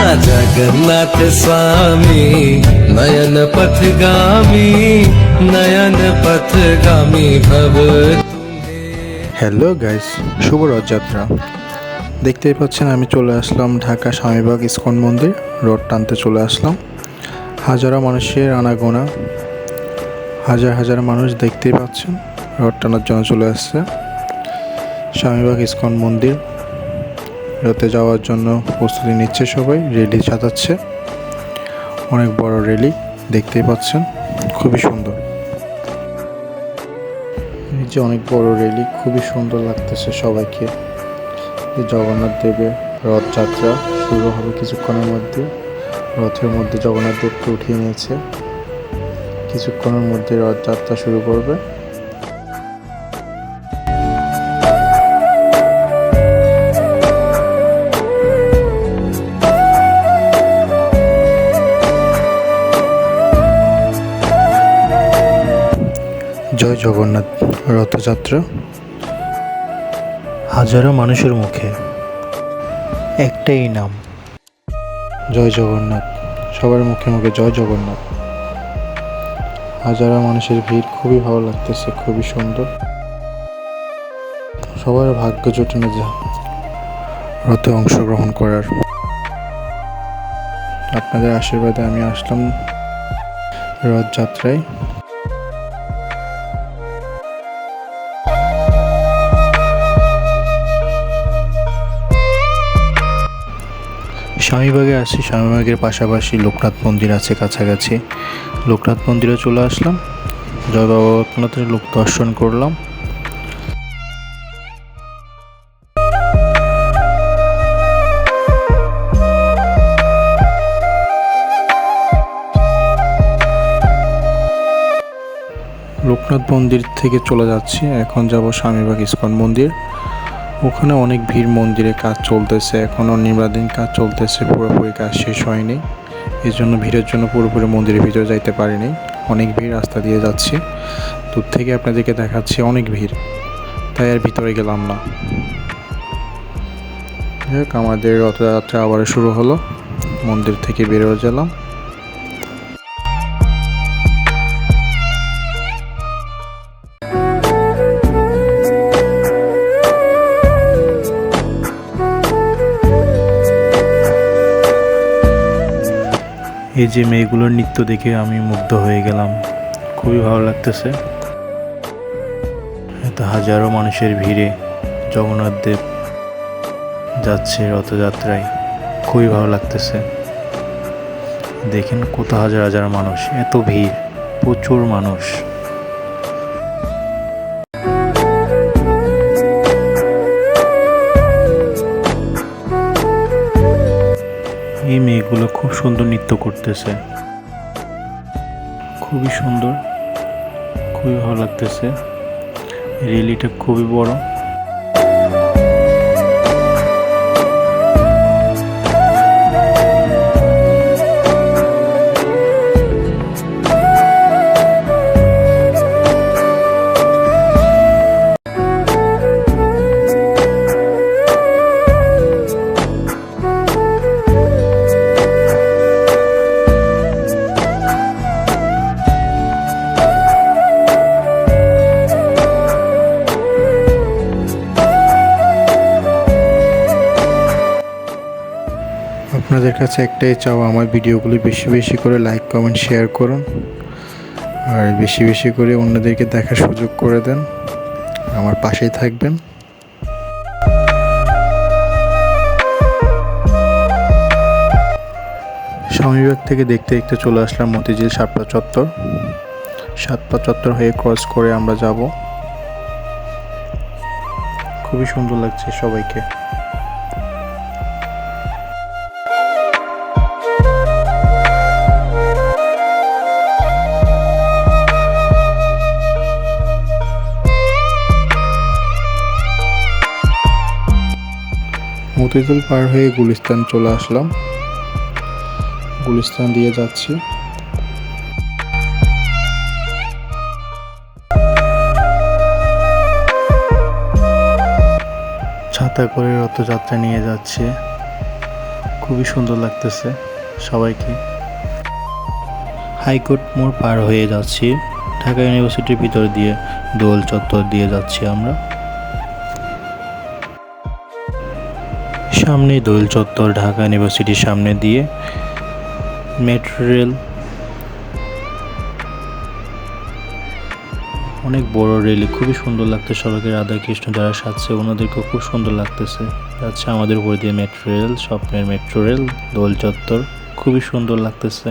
जगन्नाथ स्वामी नयन पथगामी भव। Hello guys, শুভ রথযাত্রা। দেখতেই পাচ্ছেন আমি চলে আসলাম ঢাকা স্বামীবাগ ইস্কন মন্দির রথ টানতে চলে আসলাম। হাজারো মানুষের আনাগোনা, হাজার হাজার মানুষ দেখতেই পাচ্ছেন রথ টানার জন্য চলে আসছে স্বামীবাগ ইস্কন মন্দির। রথে যাওয়ার জন্য প্রস্তুতি নিচ্ছে, সবাই রেলি সাজাচ্ছে। অনেক বড় রেলি দেখতেই পাচ্ছেন, খুবই সুন্দর। এই যে অনেক বড় রেলি, খুবই সুন্দর লাগতেছে সবাইকে। জগন্নাথ দেবের রথযাত্রা শুরু হবে কিছুক্ষণের মধ্যে। রথের মধ্যে জগন্নাথ দেবকে উঠিয়ে নিয়েছে, কিছুক্ষণের মধ্যে রথযাত্রা শুরু করবে। জয় জগন্নাথ রথযাত্রা। হাজারো মানুষের মুখে একটাই নাম, জয় জগন্নাথ। সবার মুখে মুখে জয় জগন্নাথ। হাজারো মানুষের ভিড়, খুবই ভালো লাগতেছে, খুবই সুন্দর। সবার ভাগ্য জোটে না যে রথে অংশগ্রহণ করার। আপনাদের আশীর্বাদে আমি আসলাম রথযাত্রায়। স্বামীবাগে আসি, স্বামীবাগের পাশাপাশি লোকনাথ মন্দির আছে কাছাকাছি। লোকনাথ মন্দিরে চলে আসলাম, জয় বাবা লোকনাথের লোক দর্শন করলাম। লোকনাথ মন্দির থেকে চলে যাচ্ছি, এখন যাব স্বামীবাগ ইস্কন মন্দির। ওখানে অনেক ভিড়, মন্দিরে কাজ চলতেছে, এখনও নির্মাণাধীন কাজ চলতেছে, পুরোপুরি কাজ শেষ হয়নি। এই জন্য ভিড়ের জন্য পুরোপুরি মন্দিরের ভিতরে যাইতে পারিনি। অনেক ভিড়, রাস্তা দিয়ে যাচ্ছি, দূর থেকে আপনাদেরকে দেখাচ্ছি অনেক ভিড়, তাই আর ভিতরে গেলাম না। যাক, আমাদের রথযাত্রা আবার শুরু হলো। মন্দির থেকে বেরোয় গেলাম। এই যে মেয়েগুলোর নৃত্য দেখে আমি মুগ্ধ হয়ে গেলাম, খুবই ভালো লাগতেছে। এত হাজারো মানুষের ভিড়ে জগন্নাথ দেব যাচ্ছে রথযাত্রায়, খুবই ভালো লাগতেছে। দেখেন কত হাজার হাজার মানুষ, এত ভিড়, প্রচুর মানুষ। এই মেয়েগুলো খুব সুন্দর নৃত্য করতেছে, খুবই সুন্দর, খুবই ভালো লাগতেছে। রেলিটা খুবই বড়। আপনাদের কাছে একটাই চাওয়া, আমার ভিডিওগুলি বেশি বেশি করে লাইক কমেন্ট শেয়ার করুন, আর বেশি বেশি করে অন্যদেরকে দেখার সুযোগ করে দেন, আমার পাশেই থাকবেন। স্বামীবাগ থেকে দেখতে দেখতে চলে আসলাম মতিঝিল সাতপা চত্বর। সাতপা চত্বর হয়ে ক্রস করে আমরা যাব। খুবই সুন্দর লাগছে সবাইকে। মতিঝিল পার হয়ে গুলিস্তান চলে আসলাম, গুলিস্তান দিয়ে যাচ্ছি। ছাতা করে রথযাত্রা নিয়ে যাচ্ছে, খুবই সুন্দর লাগতেছে সবাইকে। হাইকোর্ট মোড় পার হয়ে যাচ্ছি, ঢাকা ইউনিভার্সিটির ভিতর দিয়ে দোল চত্বর দিয়ে যাচ্ছি আমরা। সামনে দোল চত্বর, ঢাকা ইউনিভার্সিটির সামনে দিয়ে মেট্রো রেল, অনেক বড় রেল, খুবই সুন্দর লাগতেছে। সবাইকে রাধাকৃষ্ণ যারা সাজছে ওনাদেরকেও খুব সুন্দর লাগতেছে। যাচ্ছে আমাদের উপর দিয়ে মেট্রো রেল, স্বপ্নের মেট্রো রেল, দোল চত্বর, খুবই সুন্দর লাগতেছে।